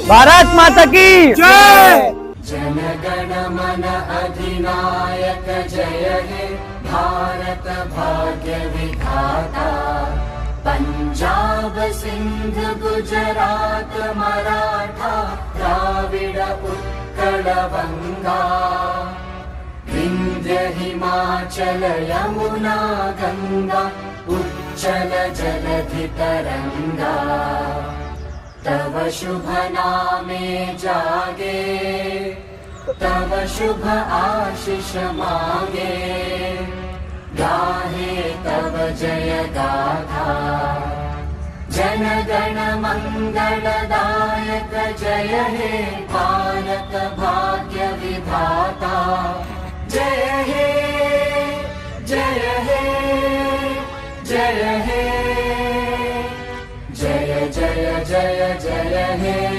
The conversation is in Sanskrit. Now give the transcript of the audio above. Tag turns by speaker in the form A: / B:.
A: भारत माता की जय।
B: जन गण मन अधिनायक जय हे भारत भाग्य विधाता। पंजाब सिंध गुजरात मराठा द्राविड उत्कल बंगा। विंध्य हिमाचल यमुना गंगा उच्चल जलधि तरंगा। तव शुभ नामे जागे तव शुभ आशीष मांगे। गाहे तव जय गाथा जन गण मंगलदायक जय हे भारत भाग्य विधाता। जय हे जय हे जय हे जय जय जय जय हे।